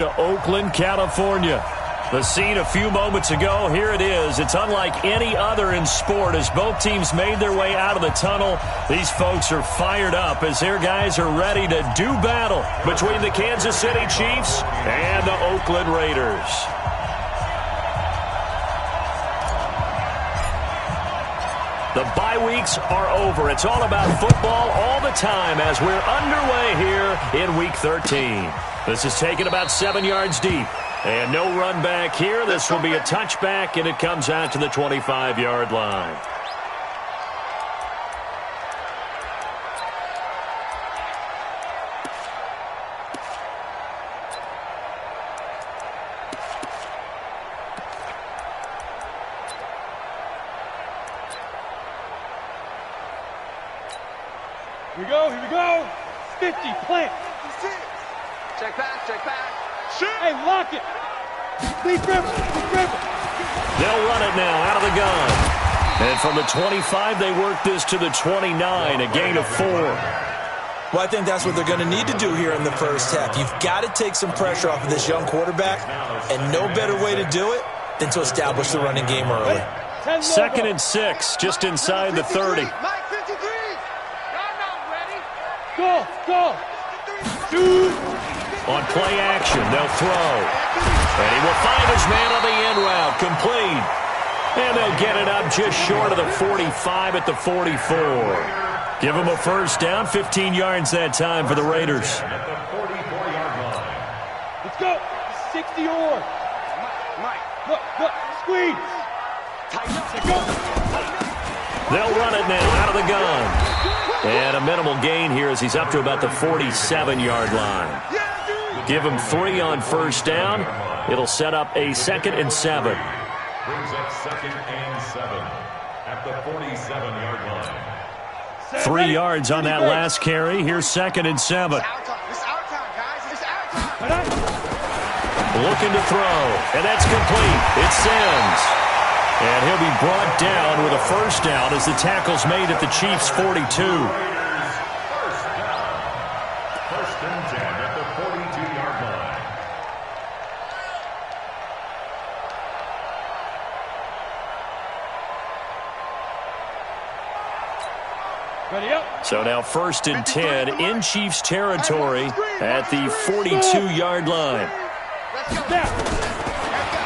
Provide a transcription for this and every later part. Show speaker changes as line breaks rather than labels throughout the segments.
To Oakland, California. The scene a few moments ago, here it is. It's unlike any other in sport as both teams made their way out of the tunnel. These folks are fired up as their guys are ready to do battle between the Kansas City Chiefs and the Oakland Raiders. The bye weeks are over. It's all about football all the time as we're underway here in Week 13. This is taken about 7 yards deep. And no run back here. This will be a touchback, and it comes out to the 25-yard line.
Here we go. 50, plant.
Check back, check back.
Shoot. Hey, lock it. Lead river.
They'll run it now out of the gun. And from the 25, they work this to the 29, a gain of 4.
Well, I think that's what they're going to need to do here in the first half. You've got to take some pressure off of this young quarterback, and no better way to do it than to establish the running game early.
2nd and 6, just inside the 30.
Mike 53. Y'all not ready.
Go. Dude.
On play action, they'll throw. And he will find his man on the end route, complete. And they'll get it up just short of the 45 at the 44. Give them a first down, 15 yards that time for the Raiders.
Let's go. 60 or.
Mike.
Look. Squeeze.
They'll run it now out of the gun. And a minimal gain here as he's up to about the 47-yard line. Give him 3 on first down. It'll set up a 2nd and 7.
Brings up 2nd and 7 at the 47-yard line.
3 yards on that last carry. Here's 2nd and 7.
It's our time, guys. It's our time.
Looking to throw. And that's complete. It's Sims. And he'll be brought down with a first down as the tackle's made at the Chiefs' 42.
First down. 1st and 10 at the 42-yard line.
Ready up.
So now 1st and 10 in Chiefs territory at the 42-yard line.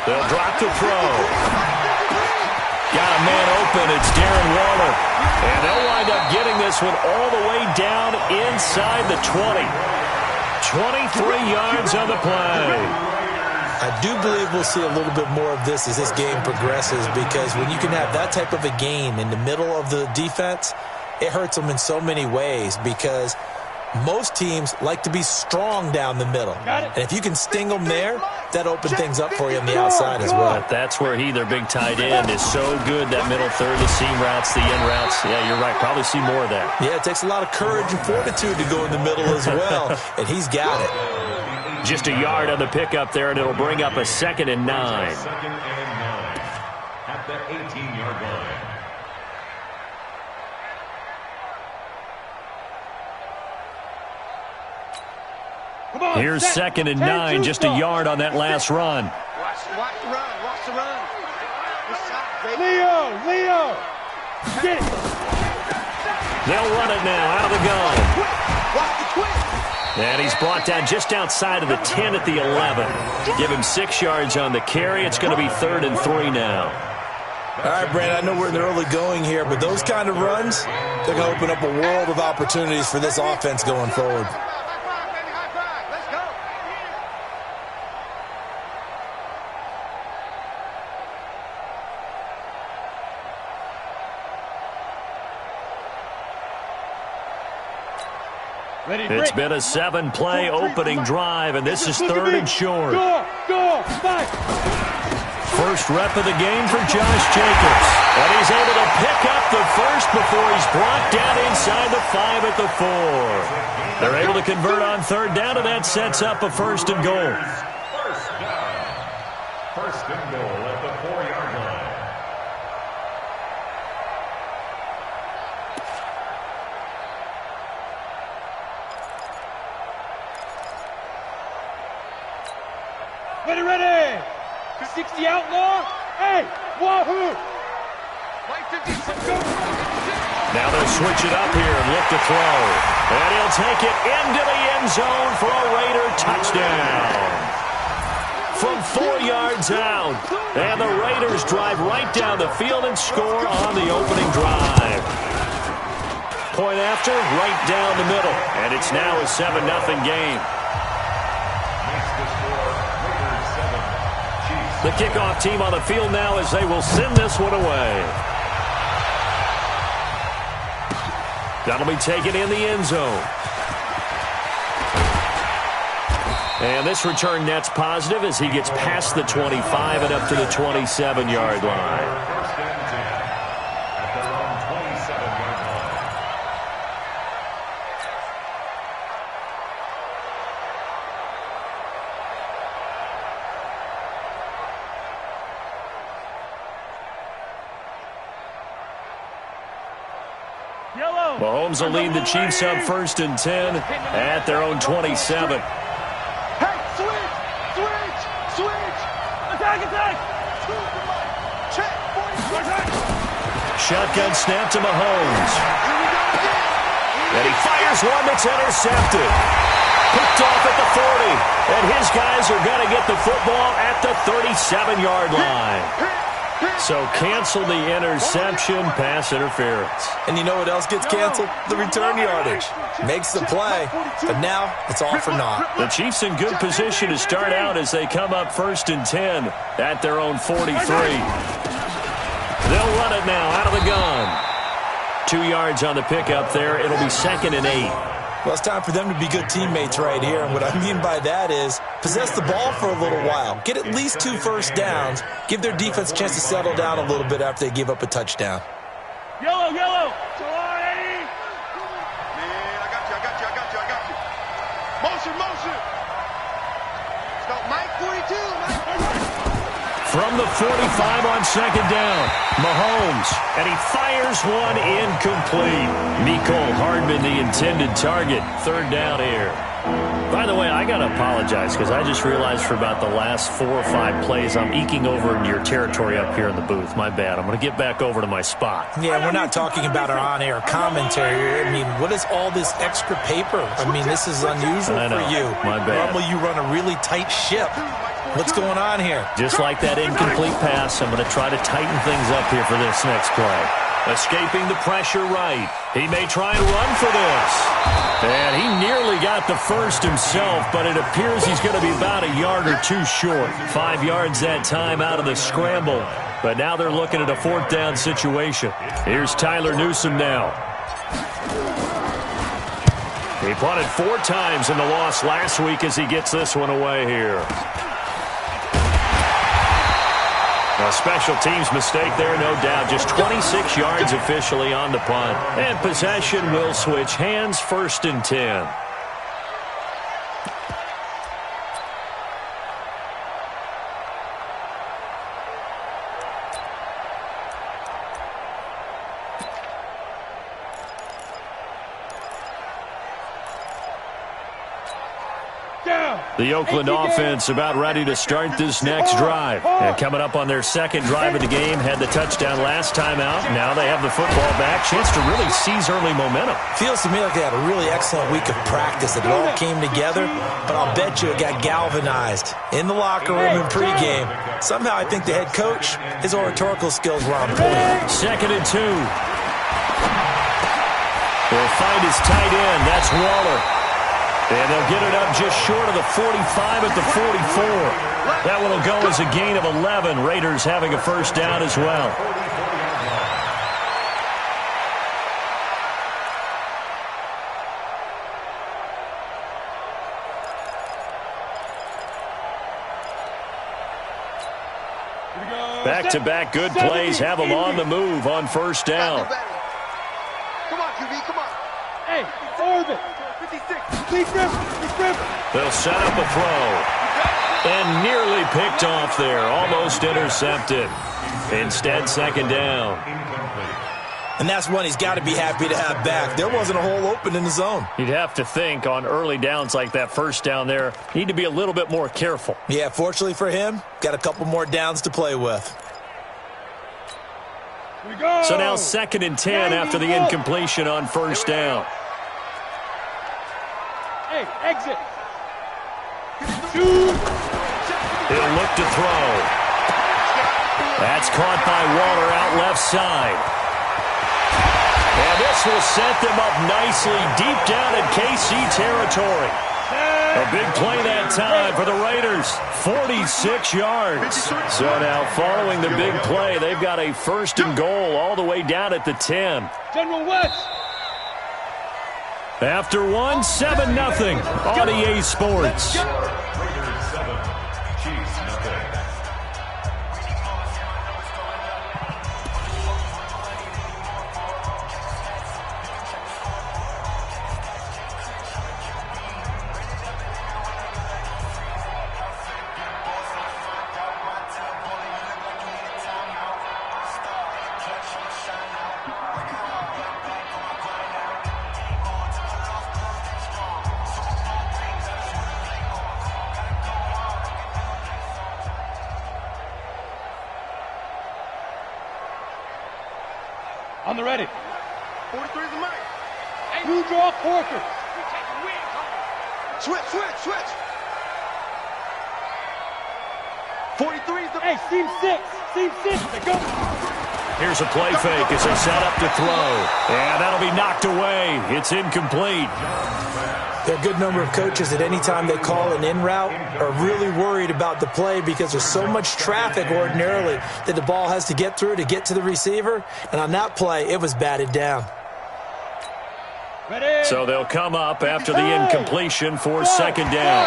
They'll drop to throw. Got a man open. It's Darren Waller. And they'll wind up getting this one all the way down inside the 20. 23 yards on the play.
I do believe we'll see a little bit more of this as this game progresses, because when you can have that type of a gain in the middle of the defense, it hurts them in so many ways, because most teams like to be strong down the middle. And if you can sting them there, that opens things up for you on the outside as well.
But that's where their big tight end, is so good. That middle third, the seam routes, the in routes. Yeah, you're right. Probably see more of that.
Yeah, it takes a lot of courage and fortitude to go in the middle as well. And he's got it.
Just a yard on the pickup there, and it'll bring up a 2nd and 9.
2nd and 9 at the 18-yard line.
Here's 2nd and 9, just a yard on that last run.
Watch the run. Watch the run.
Leo. Get it.
They'll run it now out of the gun.
Watch the twist.
And he's brought down just outside of the 10 at the 11. Give him 6 yards on the carry. It's going to be 3rd and 3 now.
All right, Brandon, I know we're in the early going here, but those kind of runs, they're going to open up a world of opportunities for this offense going forward.
It's been a 7-play opening drive, and this is 3rd and short.
Go, fight.
First rep of the game for Josh Jacobs. And he's able to pick up the first before he's brought down inside the 5 at the 4. They're able to convert on 3rd down, and that sets up a 1st and goal.
First down. 1st and goal at the 4-yard line.
Ready, ready. 60 outlaw. Hey, wahoo.
Now they'll switch it up here and look to throw. And he'll take it into the end zone for a Raider touchdown. From 4 yards out. And the Raiders drive right down the field and score on the opening drive. Point after, right down the middle. And it's now a 7-0 game. The kickoff team on the field now as they will send this one away. That'll be taken in the end zone. And this return net's positive as he gets past the 25 and up to the 27-yard line.
First and 10 at their own 27-yard line.
Mahomes will lead the Chiefs up 1st and 10 at their own 27.
Hey, switch. Attack. Check.
Shotgun snap to Mahomes. And he fires one that's intercepted. Picked off at the 40. And his guys are going to get the football at the 37-yard line. So cancel the interception, pass interference.
And you know what else gets canceled? The return yardage. Makes the play, but now it's all for naught.
The Chiefs in good position to start out as they come up 1st and 10 at their own 43. They'll run it now out of the gun. 2 yards on the pickup there. It'll be 2nd and 8.
Well, it's time for them to be good teammates right here. And what I mean by that is possess the ball for a little while. Get at least 2 first downs. Give their defense a chance to settle down a little bit after they give up a touchdown.
Yellow.
Man, I got you. Motion. Stop Mike 42.
From the 45 on 2nd down, Mahomes, and he fires one incomplete. Mecole Hardman, the intended target. 3rd down here. By the way, I got to apologize because I just realized for about the last 4 or 5 plays, I'm eking over into your territory up here in the booth. My bad. I'm going to get back over to my spot.
Yeah, we're not talking about our on-air commentary. I mean, what is all this extra paper? I mean, this is unusual for you.
My bad.
Normally you run a really tight ship. What's going on here?
Just like that incomplete pass, I'm going to try to tighten things up here for this next play. Escaping the pressure right. He may try and run for this. And he nearly got the first himself, but it appears he's going to be about a yard or 2 short. 5 yards that time out of the scramble. But now they're looking at a 4th down situation. Here's Tyler Newsome now. He punted 4 times in the loss last week as he gets this one away here. A special teams mistake there, no doubt. Just 26 yards officially on the punt. And possession will switch hands, 1st and 10. The Oakland offense about ready to start this next drive. And coming up on their 2nd drive of the game, had the touchdown last time out. Now they have the football back. Chance to really seize early momentum.
Feels to me like they had a really excellent week of practice. It all came together, but I'll bet you it got galvanized in the locker room in pregame. Somehow I think the head coach, his oratorical skills were on point.
2nd and 2. He'll find his tight end. That's Waller. And they'll get it up just short of the 45 at the 44. That one will go as a gain of 11. Raiders having a 1st down as well. Back-to-back good plays have them on the move on 1st down.
Come on, QB, come on.
Hey, orbit. 56.
They'll set up a throw. And nearly picked off there. Almost intercepted. Instead, 2nd down.
And that's one he's got to be happy to have back. There wasn't a hole open in the zone.
You'd have to think on early downs like that first down there, need to be a little bit more careful.
Yeah, fortunately for him, got a couple more downs to play with.
We go.
So now 2nd and 10 after the incompletion on first down.
Hey, exit. Shoot.
He'll look to throw. That's caught by Waller out left side. And this will set them up nicely deep down in KC territory. A big play that time for the Raiders. 46 yards. So now following the big play, they've got a 1st and goal all the way down at the 10.
General West.
After 1, 7-0 on EA Sports.
Raiders 7, Chiefs nothing.
On the ready.
43 is the mic.
You draw Porter.
Switch, switch, switch. 43 is the...
Hey, seam 6. Seam 6. They go.
Here's a play fake as they set up to throw. And that'll be knocked away. It's incomplete.
There are a good number of coaches at any time they call an in route are really worried about the play because there's so much traffic ordinarily that the ball has to get through to get to the receiver. And on that play, it was batted down.
Ready.
So they'll come up after the incompletion for 2nd down.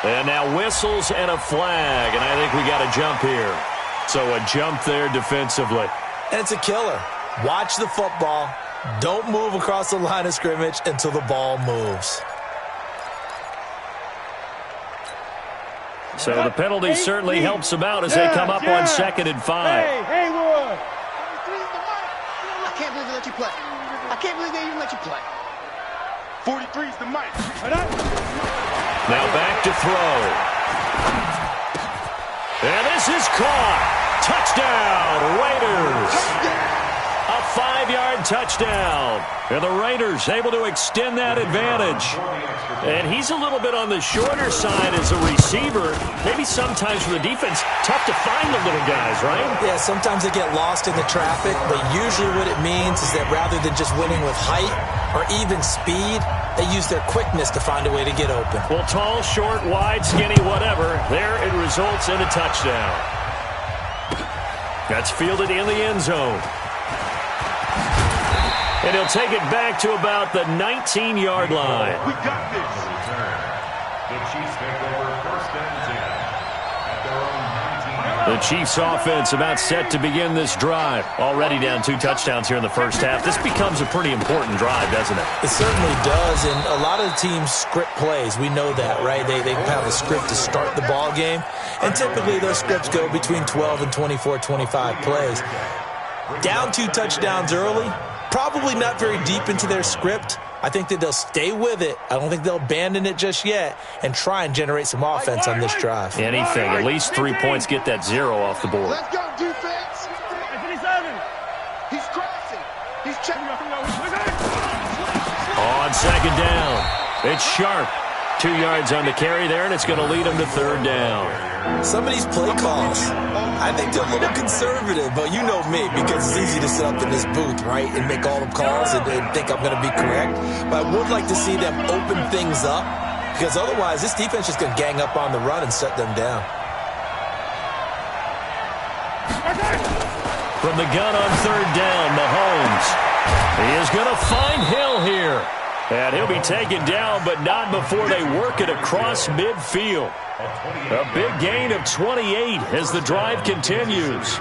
And now whistles and a flag. And I think we got a jump here. So a jump there defensively.
And it's a killer. Watch the football. Don't move across the line of scrimmage until the ball moves.
So the penalty certainly helps them out as they come up on 2nd and 5.
Hey, Haywood.
I can't believe they let you play. I can't believe they even let you play. 43 is the mic.
Now back to throw. And this is caught. Touchdown, Raiders. A 5-yard touchdown. And the Raiders able to extend that advantage. And he's a little bit on the shorter side as a receiver. Maybe sometimes for the defense, tough to find the little guys, right?
Yeah, sometimes they get lost in the traffic, but usually what it means is that rather than just winning with height or even speed, they use their quickness to find a way to get open.
Well, tall, short, wide, skinny, whatever, there it results in a touchdown. That's fielded in the end zone. And he'll take it back to about the 19-yard line.
We got this. The Chiefs take over 1st and 10 at their own 19.
The Chiefs offense about set to begin this drive. Already down 2 touchdowns here in the first half. This becomes a pretty important drive, doesn't it?
It certainly does, and a lot of the teams script plays. We know that, right? They have a script to start the ball game, and typically those scripts go between 12 and 24, 25 plays. Down 2 touchdowns early, probably not very deep into their script. I think that they'll stay with it. I don't think they'll abandon it just yet and try and generate some offense on this drive.
Anything. At least 3 points, get that 0 off the board.
Let's go, defense.
57.
He's crossing. He's checking.
On 2nd down, it's Sharp. 2 yards on the carry there, and it's going to lead them to 3rd down.
Some of these play calls, I think they're a little conservative, but you know me, because it's easy to sit up in this booth, right, and make all the calls and think I'm going to be correct. But I would like to see them open things up, because otherwise this defense is going to gang up on the run and shut them down.
From the gun on 3rd down, Mahomes. He is going to find Hill here. And he'll be taken down, but not before they work it across midfield. A big gain of 28 as the drive continues.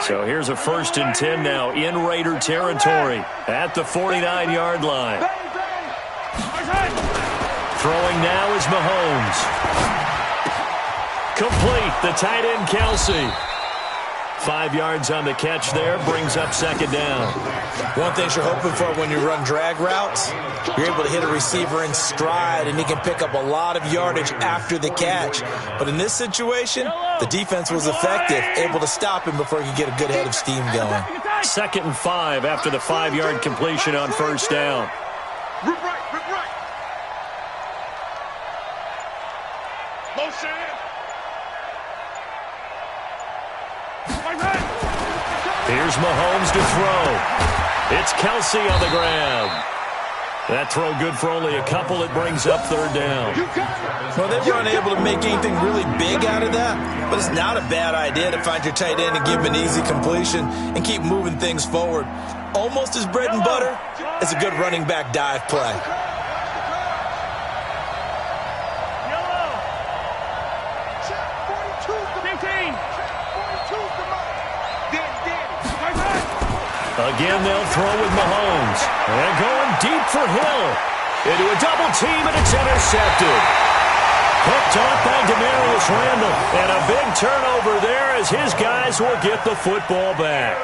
So here's a 1st and 10 now in Raider territory at the 49-yard line. Throwing now is Mahomes. Complete. The tight end, Kelsey. 5 yards on the catch there, brings up second down.
One thing you're hoping for when you run drag routes, you're able to hit a receiver in stride, and he can pick up a lot of yardage after the catch. But in this situation, the defense was effective, able to stop him before he could get a good head of steam going.
2nd and 5 after the 5-yard completion on first down.
Rip right, rip right. Motion.
Here's Mahomes to throw. It's Kelsey on the ground. That throw good for only a couple. It brings up third down.
Well, they were unable to make anything really big out of that, but it's not a bad idea to find your tight end and give him an easy completion and keep moving things forward. Almost as bread and butter as a good running back dive play.
Again, they'll throw with Mahomes. And going deep for Hill. Into a double team, and it's intercepted. Picked off by Demarius Randall. And a big turnover there as his guys will get the football back.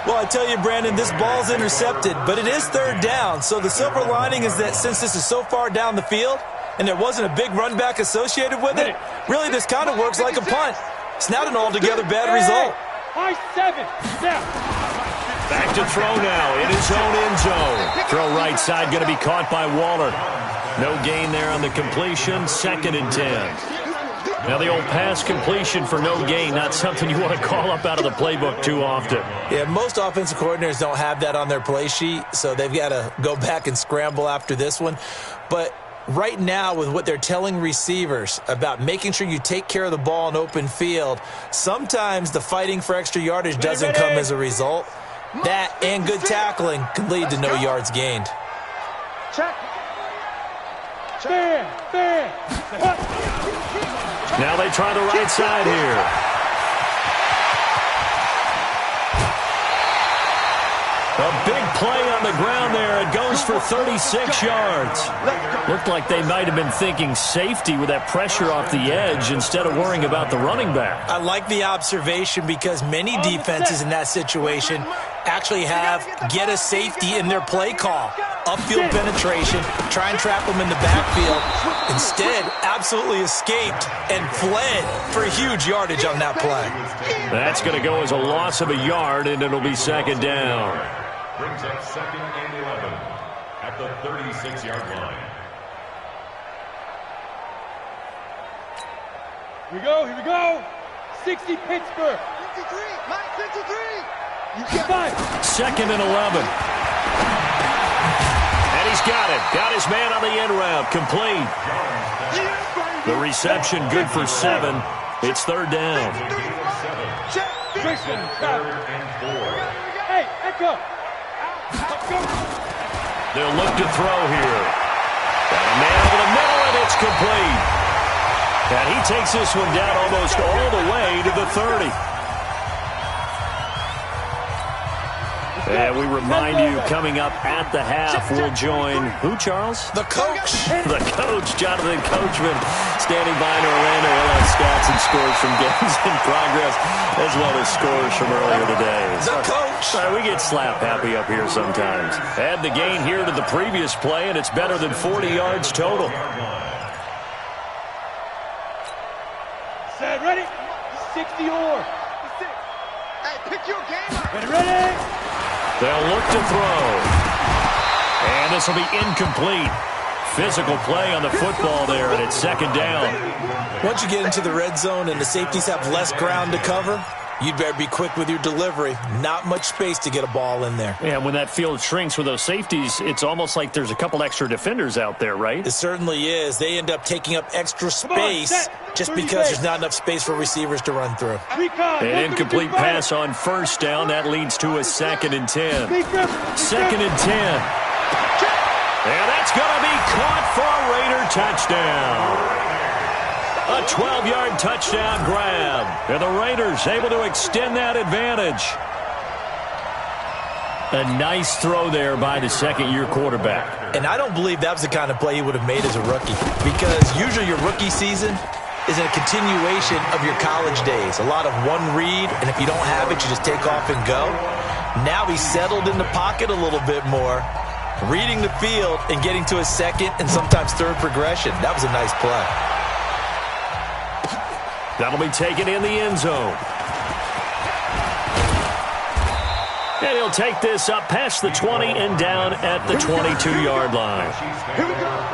Well, I tell you, Brandon, this ball's intercepted, but it is third down. So the silver lining is that since this is so far down the field and there wasn't a big run back associated with it, really this kind of works like a punt. It's not an altogether bad result.
High 7. Now.
Back to throw now in his own end zone. Throw right side, going to be caught by Waller. No gain there on the completion. 2nd and 10. Now the old pass completion for no gain, not something you want to call up out of the playbook too often.
Yeah, most offensive coordinators don't have that on their play sheet, so they've got to go back and scramble after this one. But right now, with what they're telling receivers about making sure you take care of the ball in open field, sometimes the fighting for extra yardage doesn't come as a result. That and good tackling can lead to no yards gained.
Check. Fair.
Now they try the right side here. A big play on the ground there. It goes for 36 yards. Looked like they might have been thinking safety with that pressure off the edge instead of worrying about the running back.
I like the observation because many defenses in that situation actually have get a safety in their play call. Upfield penetration, try and trap them in the backfield. Instead, absolutely escaped and fled for huge yardage on that play.
That's going to go as a loss of a yard, and it'll be second down.
Brings up 2nd and 11 at the 36-yard line.
Here we go. 60 Pittsburgh.
53. Mike, 53. You got
5.
2nd and 11. And he's got it. Got his man on the end route. Complete. The reception good for 7. It's third down.
Jason, hey, echo.
They'll look to throw here. Got a man over the middle, and it's complete. And he takes this one down almost all the way to the 30. And we remind you, coming up at the half, we'll join who, Charles?
The coach.
The coach, Jonathan Coachman, standing by in Orlando. He'll have stats and scores from games in progress, as well as scores from earlier today.
The coach.
We get slap happy up here sometimes. Add the gain here to the previous play, and it's better than 40 yards total.
Set, ready? 60 or.
Hey, pick your game up.
Ready?
They'll look to throw. And this will be incomplete. Physical play on the football there, and it's second down.
Once you get into the red zone and the safeties have less ground to cover, you'd better be quick with your delivery. Not much space to get a ball in there.
Yeah, when that field shrinks with those safeties, it's almost like there's a couple extra defenders out there, right?
It certainly is. They end up taking up extra space just because there's not enough space for receivers to run through.
An incomplete pass on first down. That leads to a 2nd and 10. 2nd and 10. And that's going to be caught for a Raider touchdown. A 12-yard touchdown grab. And the Raiders able to extend that advantage. A nice throw there by the second-year quarterback.
And I don't believe that was the kind of play he would have made as a rookie. Because usually your rookie season, is a continuation of your college days. A lot of one read, and if you don't have it, you just take off and go. Now he's settled in the pocket a little bit more, reading the field and getting to his second and sometimes third progression. That was a nice play.
That'll be taken in the end zone. And he'll take this up past the 20 and down at the 22-yard line.
Here we go.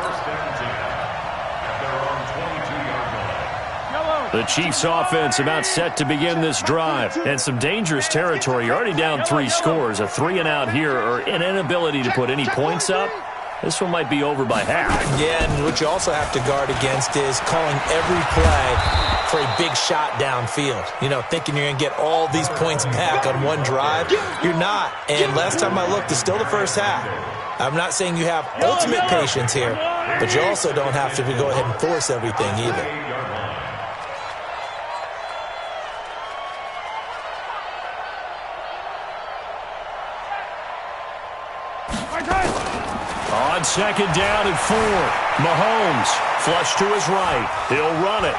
The Chiefs offense about set to begin this drive. And some dangerous territory. You're already down 3 scores. A 3-and-out here or an inability to put any points up. This one might be over by half.
Yeah, and what you also have to guard against is calling every play for a big shot downfield. You know, thinking you're going to get all these points back on one drive. You're not. And last time I looked, it's still the first half. I'm not saying you have ultimate patience here, but you also don't have to go ahead and force everything either.
On second down and 4, Mahomes flush to his right. He'll run it.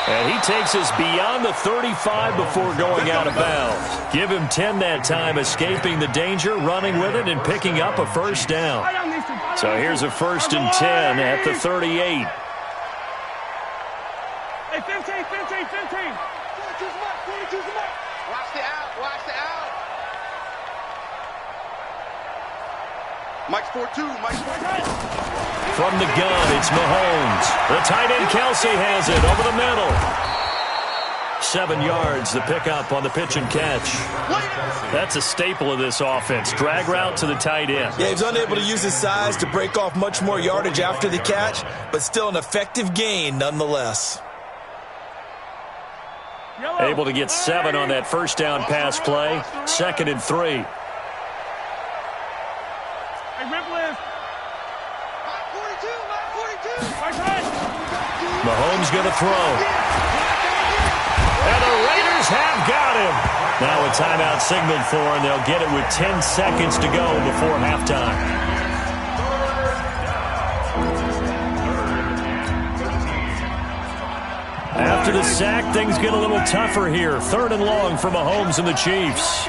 And he takes us beyond the 35 before going out of bounds. Give him 10 that time, escaping the danger, running with it, and picking up a first down. So here's a 1st and 10 at the 38.
Hey, 15.
42's the mark. 42's the mark. Watch the out. Watch the out. Mike's 4-2. Mike's 4-2.
From the gun, it's Mahomes. The tight end, Kelsey, has it over the middle. 7 yards, the pickup on the pitch and catch. That's a staple of this offense. Drag route to the tight end.
Yeah, he's unable to use his size to break off much more yardage after the catch, but still an effective gain nonetheless.
Able to get 7 on that first down pass play. 2nd and 3. Mahomes going to throw. And the Raiders have got him. Now a timeout signaled for, and they'll get it with 10 seconds to go before halftime. After the sack, things get a little tougher here. 3rd and long for Mahomes and the Chiefs.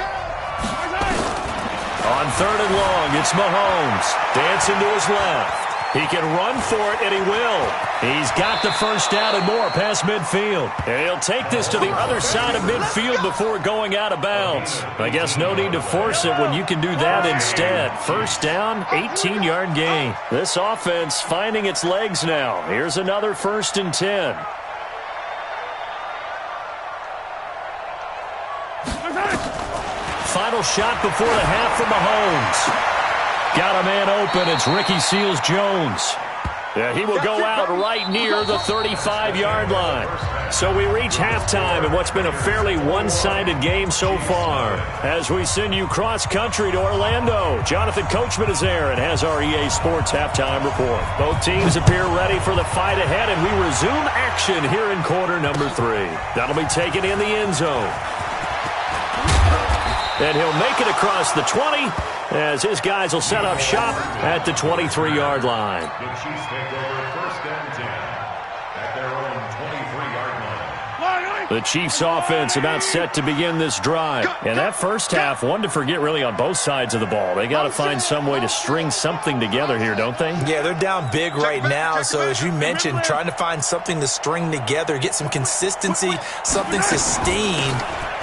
On 3rd and long, it's Mahomes. Dancing to his left. He can run for it, and he will. He's got the first down and more past midfield. And he'll take this to the other side of midfield before going out of bounds. I guess no need to force it when you can do that instead. First down, 18-yard gain. This offense finding its legs now. Here's another 1st and 10. Final shot before the half for Mahomes. Got a man open. It's Ricky Seals-Jones. Yeah, he will go out right near the 35-yard line. So we reach halftime in what's been a fairly one-sided game so far. As we send you cross-country to Orlando, Jonathan Coachman is there and has our EA Sports halftime report. Both teams appear ready for the fight ahead, and we resume action here in quarter number 3. That'll be taken in the end zone. And he'll make it across the 20 as his guys will set up shop at the 23-yard line.
The Chiefs take over 1st and 10 at their own 23-yard line.
The Chiefs offense about set to begin this drive. And that first half, one to forget really on both sides of the ball. They got to find some way to string something together here, don't they?
Yeah, they're down big right now. So as you mentioned, trying to find something to string together, get some consistency, something sustained,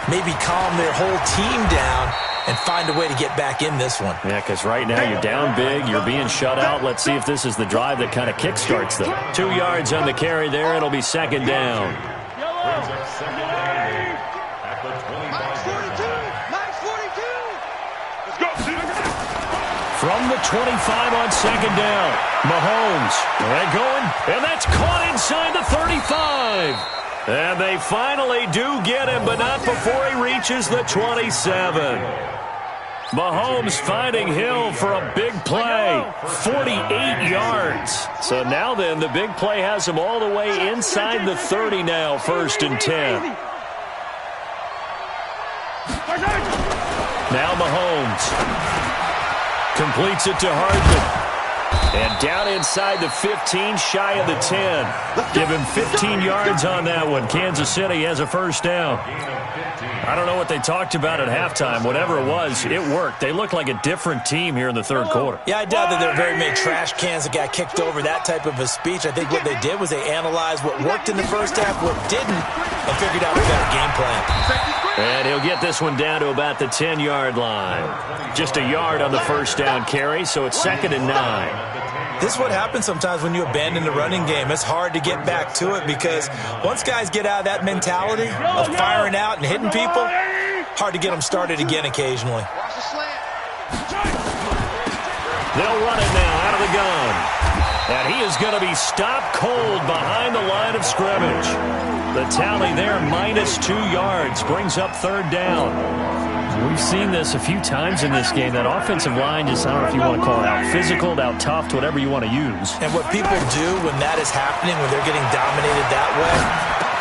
maybe calm their whole team down and find a way to get back in this one.
Yeah, because right now you're down big, you're being shut out. Let's see if this is the drive that kind of kickstarts them. 2 yards on the carry there. It'll be 2nd down.
Brings up 2nd down at the 25.
Mike's 42.
Let's go.
From the 25 on 2nd down, Mahomes. They're going, and that's caught inside the 35. And they finally do get him, but not before he reaches the 27. Mahomes finding Hill for a big play, 48 yards. So now then, the big play has him all the way inside the 30 now, 1st and 10. Now Mahomes completes it to Hardman. And down inside the 15, shy of the 10. Give him 15 yards on that one. Kansas City has a first down. I don't know what they talked about at halftime. Whatever it was, it worked. They looked like a different team here in the third quarter.
Yeah, I doubt that there were very many trash cans that got kicked over, that type of a speech. I think what they did was they analyzed what worked in the first half, what didn't, and figured out a better game plan.
And he'll get this one down to about the 10-yard line. Just a yard on the first down carry, so it's 2nd and 9.
This is what happens sometimes when you abandon the running game. It's hard to get back to it because once guys get out of that mentality of firing out and hitting people, hard to get them started again occasionally.
They'll run it now out of the gun. And he is going to be stopped cold behind the line of scrimmage. The tally there, -2 yards, brings up 3rd down. We've seen this a few times in this game. That offensive line just, I don't know if you want to call it out physical, out tough, whatever you want to use.
And what people do when that is happening, when they're getting dominated that way,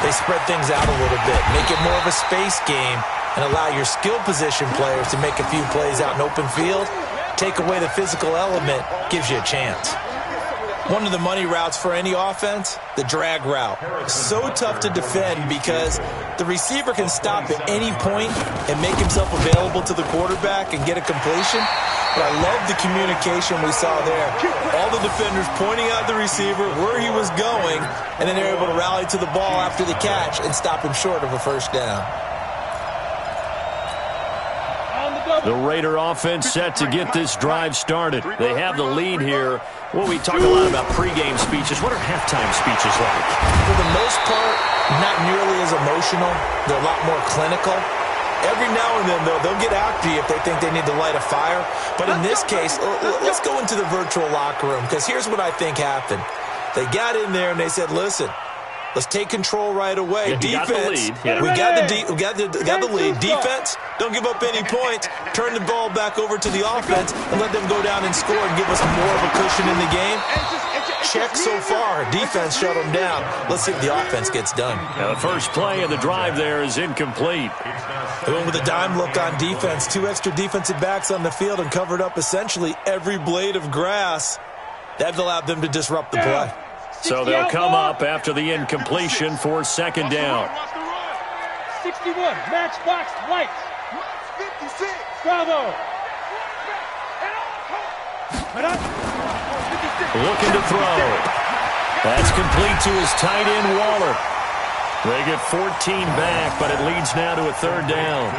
they spread things out a little bit, make it more of a space game, and allow your skill position players to make a few plays out in open field. Take away the physical element, gives you a chance. One of the money routes for any offense, the drag route. So tough to defend because the receiver can stop at any point and make himself available to the quarterback and get a completion. But I love the communication we saw there. All the defenders pointing out the receiver, where he was going, and then they're able to rally to the ball after the catch and stop him short of a first down.
The Raider offense set to get this drive started. They have the lead here. Well, we talk a lot about pregame speeches. What are halftime speeches like?
For the most part, not nearly as emotional. They're a lot more clinical. Every now and then, though, they'll get after you if they think they need to light a fire. But in this case, let's go into the virtual locker room, because here's what I think happened. They got in there and they said, listen, let's take control right away.
Yeah,
defense, we got the lead. Defense, don't give up any points. Turn the ball back over to the offense and let them go down and score and give us more of a cushion in the game. Check so far. Defense shut them down. Let's see if the offense gets done.
Now the first play of the drive there is incomplete.
They went with a dime look on defense. 2 extra defensive backs on the field and covered up essentially every blade of grass. That allowed them to disrupt the play.
So they'll come up after the incompletion for 2nd down.
61, matchbox lights. 56, Bravo.
Looking to throw. That's complete to his tight end, Waller. They get 14 back, but it leads now to a 3rd down.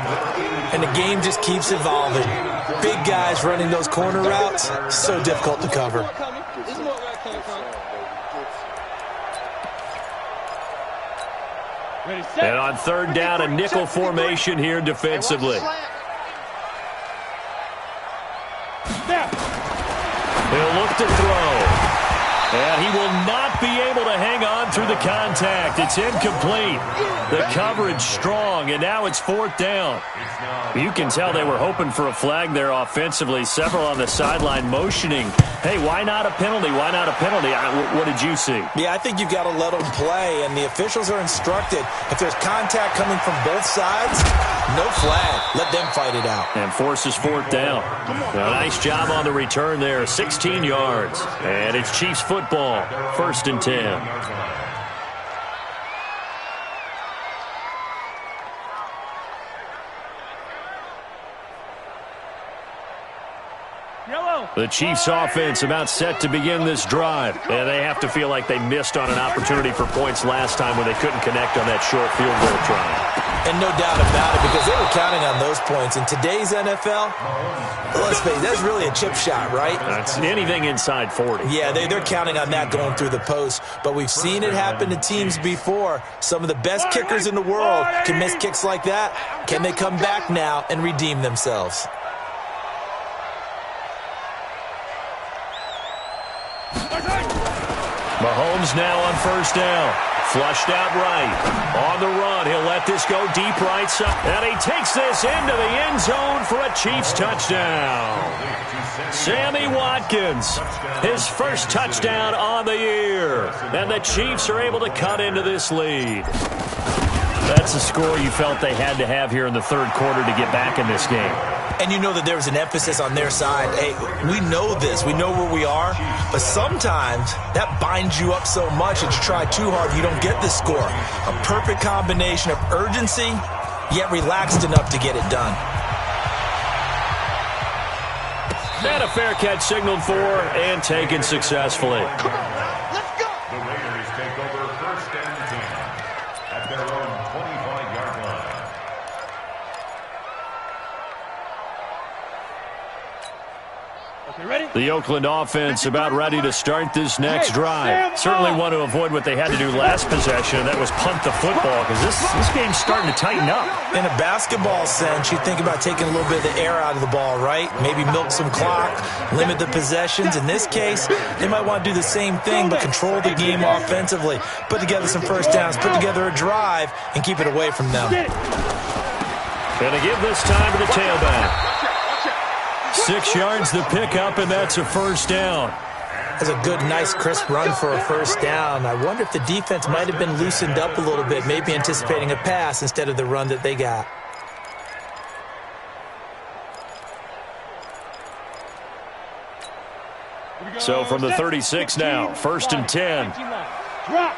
And the game just keeps evolving. Big guys running those corner routes, so difficult to cover.
And on 3rd down, a nickel formation here defensively. He'll look to throw. And he will not be able to hang on through the contact. It's incomplete. The coverage strong, and now it's 4th down. You can tell they were hoping for a flag there offensively. Several on the sideline motioning. Hey, why not a penalty? Why not a penalty? What did you see?
Yeah, I think you've got to let them play, and the officials are instructed. If there's contact coming from both sides, no flag. Let them fight it out.
And forces 4th down. A nice job on the return there. 16 yards. And it's Chiefs football. 1st and 10. The Chiefs offense about set to begin this drive. And they have to feel like they missed on an opportunity for points last time when they couldn't connect on that short field goal try.
And no doubt about it, because they were counting on those points. In today's NFL, let's face it, that's really a chip shot, right?
That's anything inside 40.
Yeah, they're counting on that going through the post. But we've seen it happen to teams before. Some of the best kickers in the world can miss kicks like that. Can they come back now and redeem themselves?
Mahomes now on 1st down. Flushed out right. On the run, he'll let this go deep right side. And he takes this into the end zone for a Chiefs touchdown. Sammy Watkins, his first touchdown on the year. And the Chiefs are able to cut into this lead. That's a score you felt they had to have here in the third quarter to get back in this game.
And you know that there was an emphasis on their side. Hey, we know this. We know where we are. But sometimes that binds you up so much that you try too hard, you don't get this score. A perfect combination of urgency, yet relaxed enough to get it done.
And a fair catch signaled for and taken successfully.
Come on, let's go.
The Raiders take over first and 10 at their own 25-yard line.
Okay, ready?
The Oakland offense about ready to start this next drive. Certainly want to avoid what they had to do last possession, and that was punt the football, because this game's starting to tighten up.
In a basketball sense, you think about taking a little bit of the air out of the ball, right? Maybe milk some clock, limit the possessions. In this case, they might want to do the same thing, but control the game offensively. Put together some first downs, put together a drive, and keep it away from them.
Going to give this time to the tailback. 6 yards the pickup, and that's a first down.
That's a good, nice, crisp run for a first down. I wonder if the defense might have been loosened up a little bit, maybe anticipating a pass instead of the run that they got.
So from the 36 now, first and 10.
Rock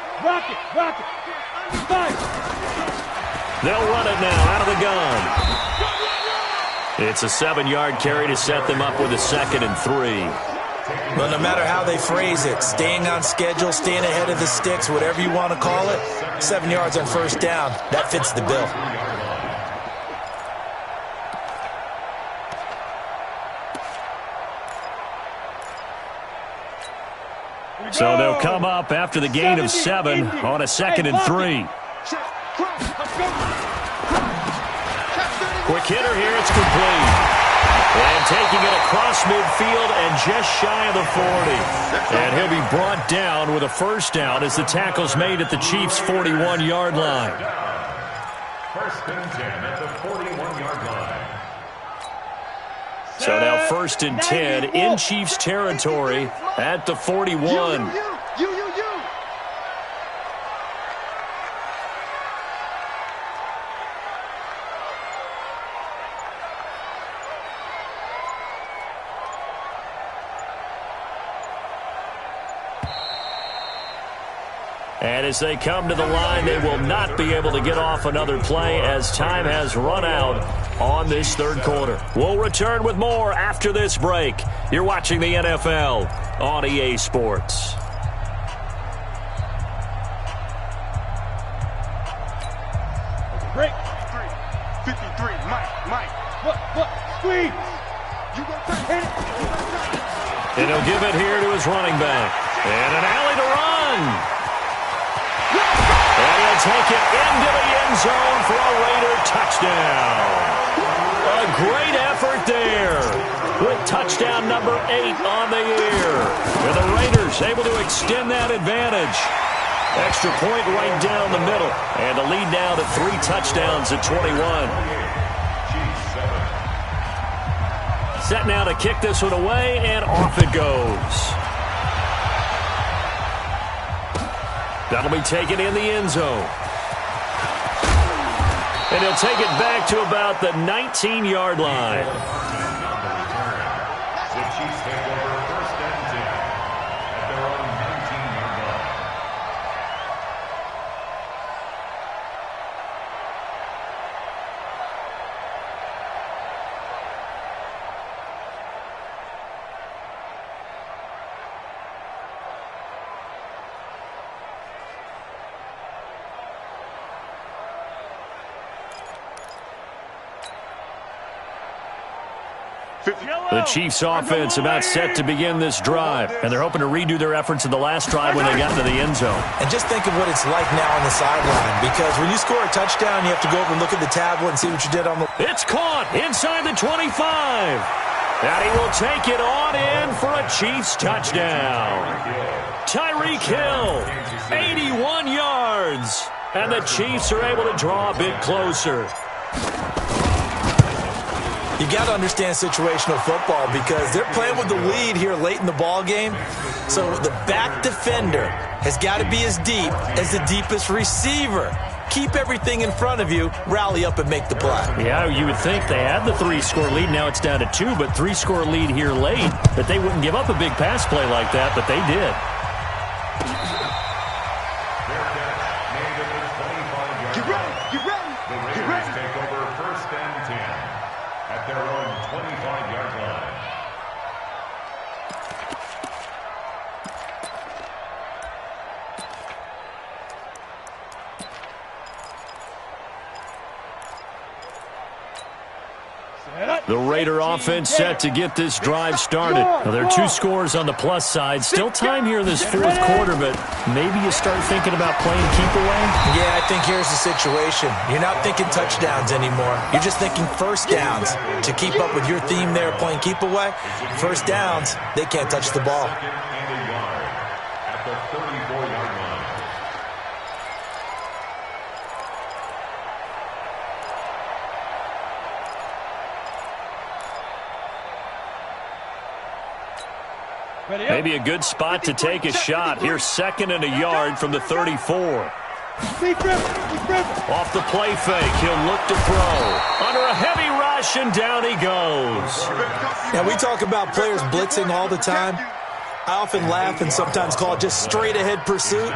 it.
They'll run it now out of the gun. It's a 7-yard carry to set them up with a 2nd and 3.
Well, no matter how they phrase it, staying on schedule, staying ahead of the sticks, whatever you want to call it, 7 yards on first down, that fits the bill.
So they'll come up after the gain of 7 on a 2nd and 3. Quick hitter here, it's complete. And taking it across midfield and just shy of the 40. And he'll be brought down with a first down as the tackle's made at the Chiefs' 41-yard line.
First and 10 at the 41-yard line.
So now first and 10 in Chiefs territory at the 41.
You.
And as they come to the line, they will not be able to get off another play as time has run out on this third quarter. We'll return with more after this break. You're watching the NFL on EA Sports.
Break.
53, Mike.
What? Squeeze.
You go first. Hit it.
And he'll give it here to his running back. And an alley to run. And he'll take it into the end zone for a Raider touchdown. A great effort there with touchdown number 8 on the year. And the Raiders able to extend that advantage. Extra point right down the middle. And the lead now to 3 touchdowns at 21. Set now to kick this one away, and off it goes. That'll be taken in the end zone. And he'll take it back to about the 19-yard line.
The Chiefs take over first and 10 at their own 19-yard line.
The Chiefs offense about set to begin this drive, and they're hoping to redo their efforts in the last drive when they got to the end zone.
And just think of what it's like now on the sideline, because when you score a touchdown, you have to go over and look at the tablet and see what you did on the...
It's caught inside the 25. And he will take it on in for a Chiefs touchdown. Tyreek Hill, 81 yards. And the Chiefs are able to draw a bit closer.
You got to understand situational football because they're playing with the lead here late in the ball game. So the back defender has got to be as deep as the deepest receiver. keep everything in front of you, rally up and make the play.
Yeah, you would think they had the 3-score lead. Now it's down to 2, but 3-score lead here late, that they wouldn't give up a big pass play like that, but they did.
Get ready, get ready,
The
get
Raiders
ready.
take over 1st and 10 at their own 25-yard line.
The Raider offense set to get this drive started. Now, there are 2 scores on the plus side. Still time here in this 4th quarter, but maybe you start thinking about playing keep away?
Yeah, I think here's the situation. You're not thinking touchdowns anymore. You're just thinking first downs. To keep up with your theme there, playing keep away, first downs, they can't touch the ball.
2nd and a yard at the 34-yard line.
Ready up.
Maybe a good spot to take a shot. Here's 2nd and a yard from the 34.
Deep grip, deep grip.
Off the play fake, he'll look to throw. Under a heavy rush, and down he goes.
Now, we talk about players blitzing all the time. I often laugh and sometimes call it just straight-ahead pursuit.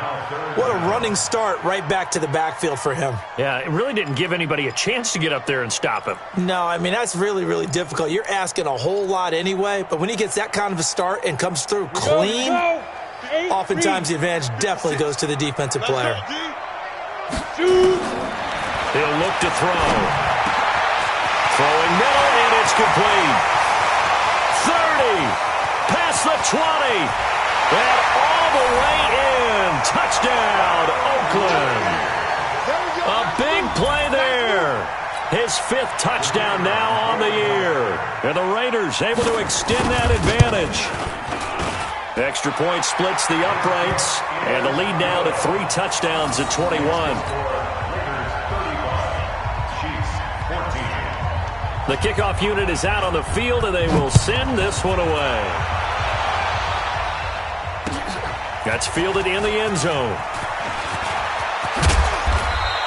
What a running start right back to the backfield for him.
Yeah, it really didn't give anybody a chance to get up there and stop him.
No, I mean, that's really, really difficult. You're asking a whole lot anyway, but when he gets that kind of a start and comes through clean, oftentimes the advantage definitely goes to the defensive player.
He'll look to throw. Throwing middle, and it's complete. 30. Past the 20. And all the way in. Touchdown, Oakland. A big play there. His 5th touchdown now on the year. And the Raiders able to extend that advantage. Extra point splits the uprights. And the lead now to 3 touchdowns at 21. The kickoff unit is out on the field, and they will send this one away. That's fielded in the end zone.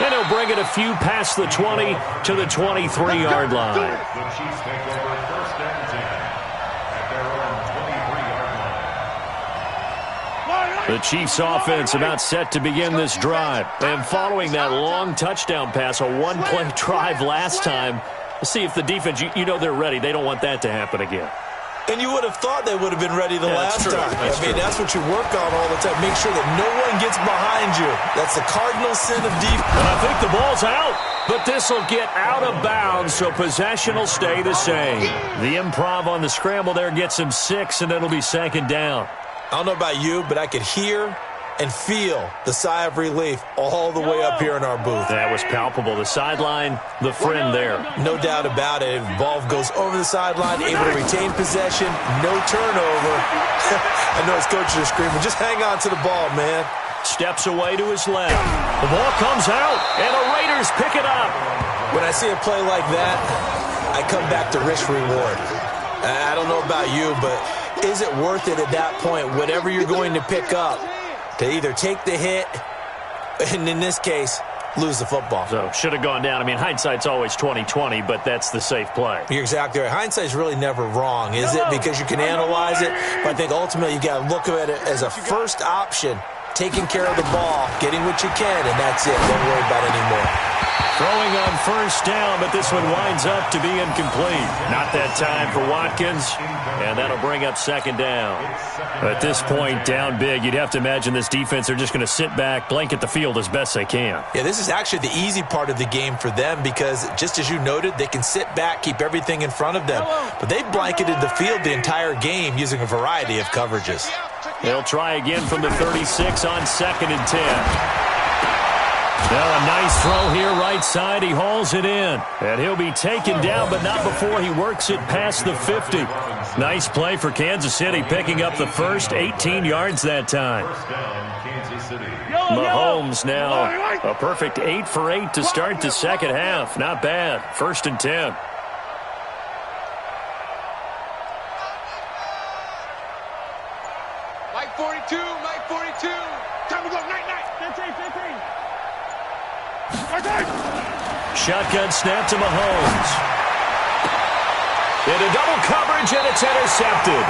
And he'll bring it a few past the 20 to the 23-yard line.
The Chiefs take over 1st and 10 at their own 23-yard line.
The Chiefs offense about set to begin this drive. And following that long touchdown pass, a one-play drive last time, let's see if the defense, you know they're ready. They don't want that to happen again.
And you would have thought they would have been ready the last
true.
time. That's what you work on all the time. Make sure that no one gets behind you. That's the cardinal sin of defense.
And I think the ball's out, but this will get out of bounds, so possession will stay the same. The improv on the scramble there gets him 6, and it'll be 2nd down.
I don't know about you, but I could hear and feel the sigh of relief all the way up here in our booth.
That was palpable. The sideline, the friend there.
No doubt about it. Ball goes over the sideline, able to retain possession, no turnover. I know his coaches are screaming, just hang on to the ball, man.
Steps away to his left. The ball comes out, and the Raiders pick it up.
When I see a play like that, I come back to risk-reward. I don't know about you, but is it worth it at that point, whatever you're going to pick up, to either take the hit, and in this case, lose the football?
So, should have gone down. I mean, hindsight's always 20/20, but that's the safe play.
You're exactly right. Hindsight's really never wrong, is it? Because you can analyze it, but I think ultimately you got to look at it as a first option, taking care of the ball, getting what you can, and that's it. Don't worry about it anymore.
Throwing on 1st down, but this one winds up to be incomplete. Not that time for Watkins, and that'll bring up 2nd down. At this point, down big, you'd have to imagine this defense, they're just going to sit back, blanket the field as best they can.
Yeah, this is actually the easy part of the game for them because, just as you noted, they can sit back, keep everything in front of them. But they've blanketed the field the entire game using a variety of coverages.
They'll try again from the 36 on 2nd and 10. Now a nice throw here right side. He hauls it in. And he'll be taken down, but not before he works it past the 50. Nice play for Kansas City, picking up the first 18 yards that time.
First down, Kansas City.
Mahomes now a perfect 8 for 8 to start the 2nd half. Not bad. 1st and 10.
Mike 42, Mike 42. Time to go, night, night.
15, 15.
Shotgun snap to Mahomes. Into double coverage, and it's intercepted.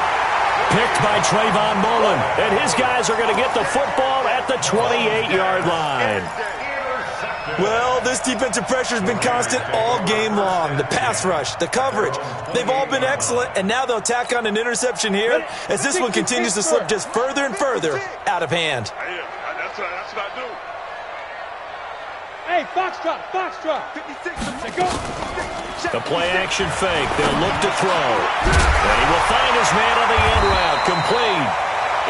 Picked by Trayvon Mullen. And his guys are going to get the football at the 28-yard line.
Well, this defensive pressure has been constant all game long. The pass rush, the coverage, they've all been excellent, and now they'll tack on an interception here as this one continues to slip just further and further out of hand.
That's what I do. Hey, foxtrot, foxtrot. 56, go.
The play-action fake. They'll look to throw. And he will find his man on the end route. Complete.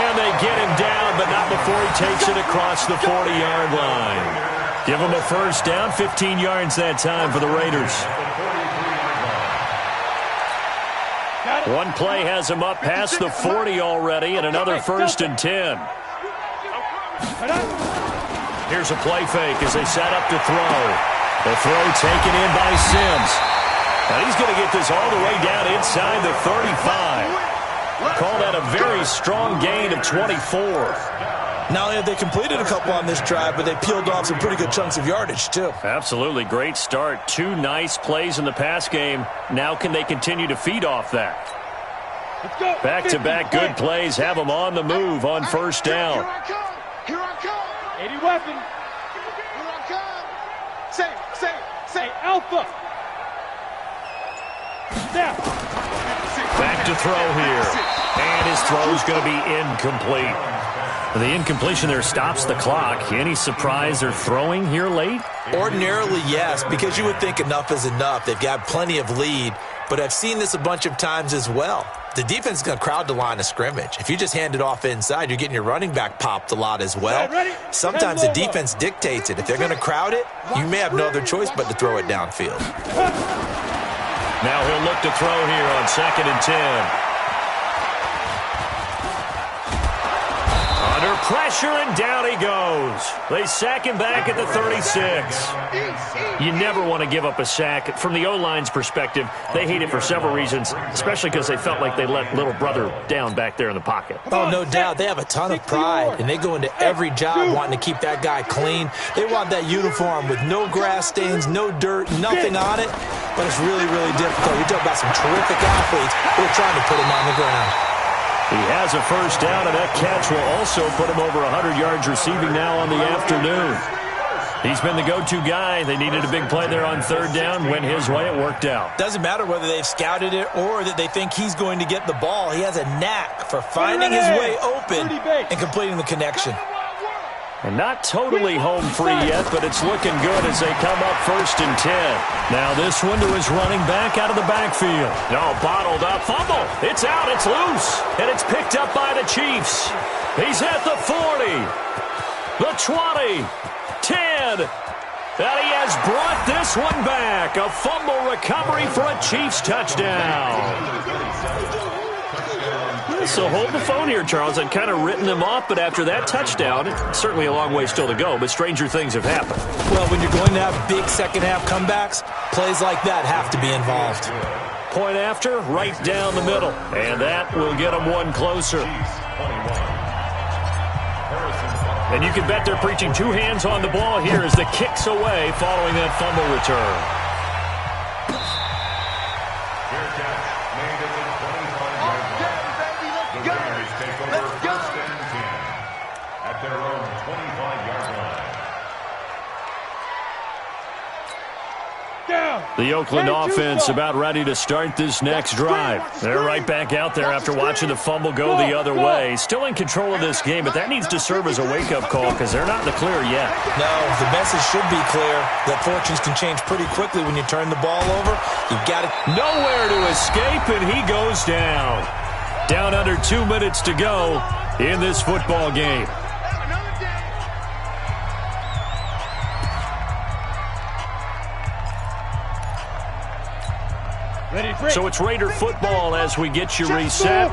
And they get him down, but not before he takes it across the 40-yard line. Give him a first down, 15 yards that time for the Raiders. One play has him up past the 40 already, and another 1st and 10. Here's a play fake as they set up to throw. The throw taken in by Sims. And he's going to get this all the way down inside the 35. Call that a very strong gain of 24.
Not only have they completed a couple on this drive, but they peeled off some pretty good chunks of yardage, too.
Absolutely. Great start. 2 nice plays in the pass game. Now can they continue to feed off that? Back-to-back good plays have them on the move on first down.
Here I come. 80 weapon. Here I come. Say, Alpha. Now.
Back to throw here. And his throw is going to be incomplete. The incompletion there stops the clock. Any surprise they're throwing here late?
Ordinarily, yes, because you would think enough is enough. They've got plenty of lead, but I've seen this a bunch of times as well. The defense is going to crowd the line of scrimmage. If you just hand it off inside, you're getting your running back popped a lot as well. Sometimes the defense dictates it. If they're going to crowd it, you may have no other choice but to throw it downfield.
Now he'll look to throw here on 2nd and 10. Under pressure, and down he goes. They sack him back at the 36. You never want to give up a sack. From the O-line's perspective, they hate it for several reasons, especially because they felt like they let little brother down back there in the pocket.
Oh, no doubt. They have a ton of pride, and they go into every job wanting to keep that guy clean. They want that uniform with no grass stains, no dirt, nothing on it. But it's really, really difficult. We talk about some terrific athletes who are trying to put him on the ground.
He has a first down, and that catch will also put him over 100 yards receiving now on the afternoon. He's been the go-to guy. They needed a big play there on 3rd down. Went his way. It worked out.
Doesn't matter whether they've scouted it or that they think he's going to get the ball. He has a knack for finding his way open and completing the connection.
And not totally home free yet, but it's looking good as they come up 1st and 10. Now this one to his running back out of the backfield. No, bottled up. Fumble. It's out. It's loose. And it's picked up by the Chiefs. He's at the 40. The 20. 10. And he has brought this one back. A fumble recovery for a Chiefs touchdown. So hold the phone here, Charles. I'd kind of written them off, but after that touchdown, certainly a long way still to go, but stranger things have happened.
Well, when you're going to have big second-half comebacks, plays like that have to be involved.
Point after, right down the middle, and that will get them one closer. And you can bet they're preaching 2 hands on the ball here as the kick's away following that fumble return. The Oakland offense about ready to start this next drive. They're right back out there after watching the fumble go the other way. Still in control of this game, but that needs to serve as a wake-up call because they're not in the clear yet.
No, the message should be clear that fortunes can change pretty quickly when you turn the ball over. You've got it.
Nowhere to escape, and he goes down. Down under 2 minutes to go in this football game. So it's Raider football as we get you reset.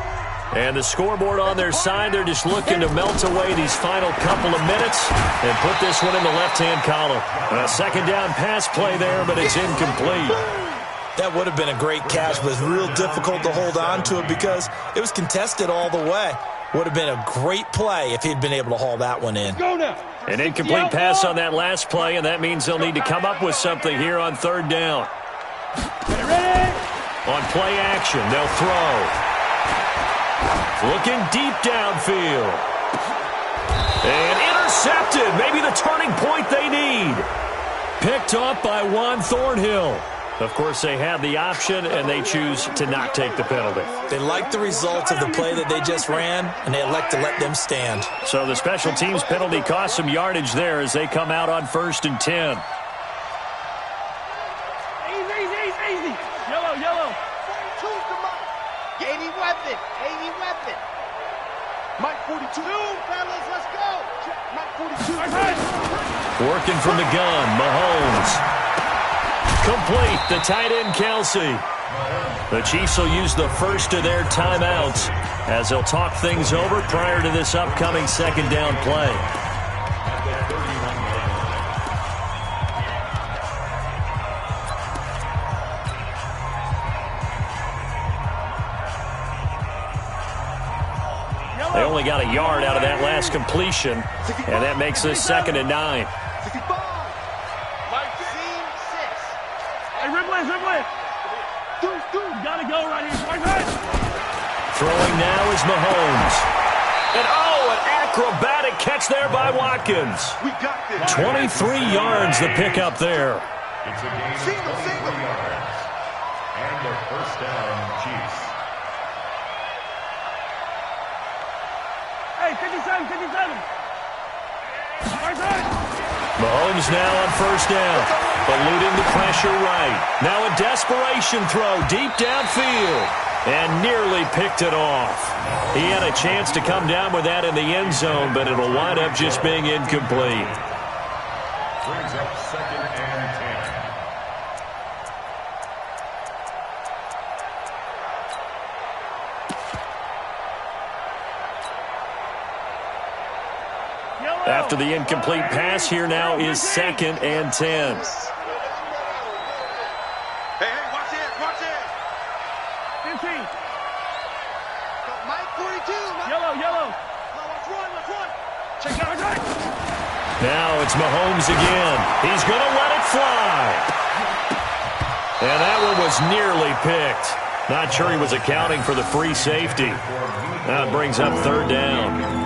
And the scoreboard on their side, they're just looking to melt away these final couple of minutes and put this one in the left-hand column. A 2nd down pass play there, but it's incomplete.
That would have been a great catch, but it's real difficult to hold on to it because it was contested all the way. Would have been a great play if he'd been able to haul that one in.
Go now.
An incomplete pass on that last play, and that means they'll need to come up with something here on third down.
Ready?
On play action, they'll throw. Looking deep downfield. And intercepted. Maybe the turning point they need. Picked off by Juan Thornhill. Of course, they have the option, and they choose to not take the penalty.
They like the results of the play that they just ran, and they elect to let them stand.
So the special teams penalty cost some yardage there as they come out on 1st and 10.
Easy. Yellow.
42's the mark. 80 weapon. Mike 42. Fellas, let's go. Mike 42.
Working from the gun, Mahomes. Complete, the tight end, Kelsey. The Chiefs will use the first of their timeouts as they'll talk things over prior to this upcoming second down play. They only got a yard out of that last completion, and that makes this 2nd and 9.
65.
Ripley. You gotta go right here.
Throwing now is Mahomes. And an acrobatic catch there by Watkins.
We got this.
23 yards the pickup there.
It's a gain of 23 yards. And the first down, Chiefs.
Hey, 57.
Mahomes now on 1st down, eluding the pressure right. Now a desperation throw deep downfield, and nearly picked it off. He had a chance to come down with that in the end zone, but it'll wind up just being incomplete.
Brings up 2nd and 10.
After the incomplete pass, here now is 2nd and 10.
Hey, watch it.
15.
Mike 42.
Yellow.
Let's run.
Check out.
Now it's Mahomes again. He's going to let it fly. And that one was nearly picked. Not sure he was accounting for the free safety. That brings up 3rd down.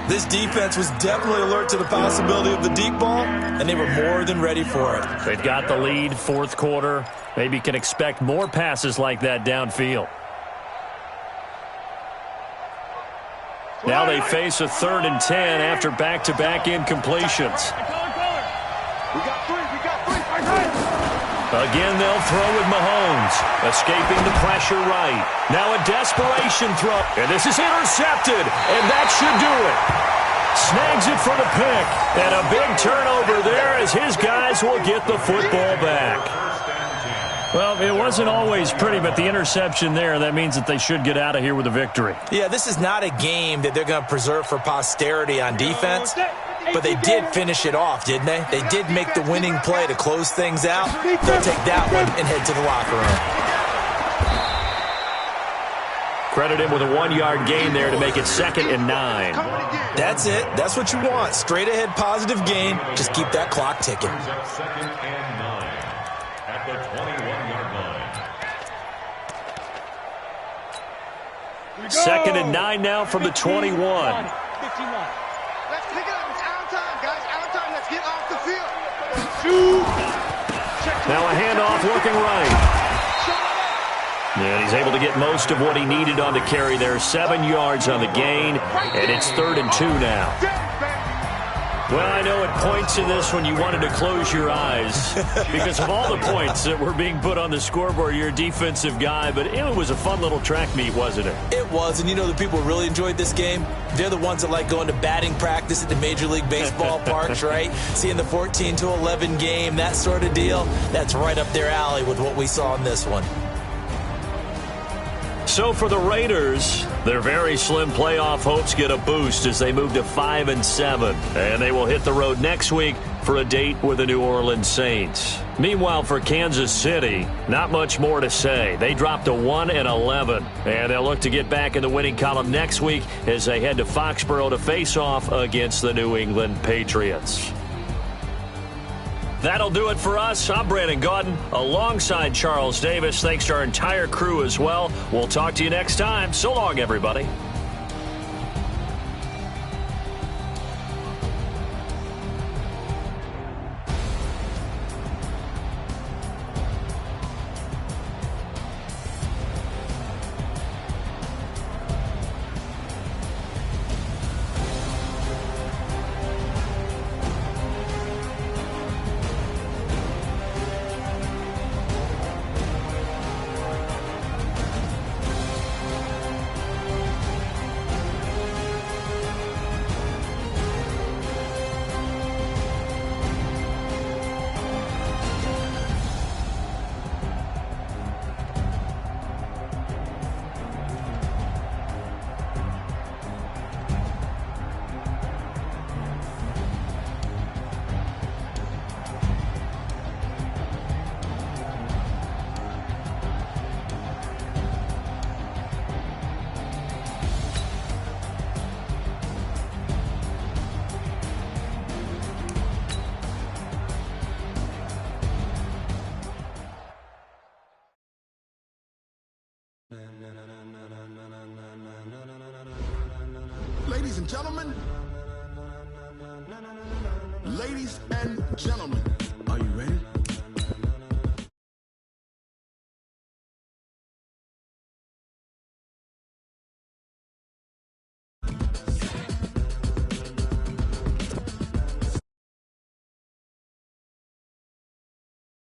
This defense was definitely alert to the possibility of the deep ball, and they were more than ready for it.
They've got the lead, 4th quarter. Maybe can expect more passes like that downfield. Now they face a 3rd and 10 after back-to-back incompletions.
We got three.
Again, they'll throw with Mahomes, escaping the pressure right. Now a desperation throw, and this is intercepted, and that should do it. Snags it for the pick, and a big turnover there as his guys will get the football back. Well, it wasn't always pretty, but the interception there, that means that they should get out of here with a victory.
Yeah, this is not a game that they're going to preserve for posterity on defense, but they did finish it off, didn't they? They did make the winning play to close things out. They'll take that one and head to the locker room.
Credit him with a 1-yard gain there to make it 2nd and 9.
That's it. That's what you want. Straight ahead positive gain. Just keep that clock ticking.
2nd and 9 at the 21-yard line.
2nd and 9 now from the 21.
51.
Let's pick it up. It's out of time, guys. Out of time. Let's get off the field.
Now a handoff looking right. And he's able to get most of what he needed on the carry there. 7 yards on the gain, and it's 3rd and 2 now. Well, I know it points in this when you wanted to close your eyes because of all the points that were being put on the scoreboard. You're a defensive guy, but it was a fun little track meet, wasn't it?
It was, and you know the people who really enjoyed this game? They're the ones that like going to batting practice at the Major League Baseball parks, right? Seeing the 14-11 game, that sort of deal. That's right up their alley with what we saw in this one.
So for the Raiders, their very slim playoff hopes get a boost as they move to 5-7. And they will hit the road next week for a date with the New Orleans Saints. Meanwhile, for Kansas City, not much more to say. They dropped to 1-11, and they'll look to get back in the winning column next week as they head to Foxborough to face off against the New England Patriots. That'll do it for us. I'm Brandon Gaudin alongside Charles Davis. Thanks to our entire crew as well. We'll talk to you next time. So long, everybody.
Ladies and gentlemen, are you ready?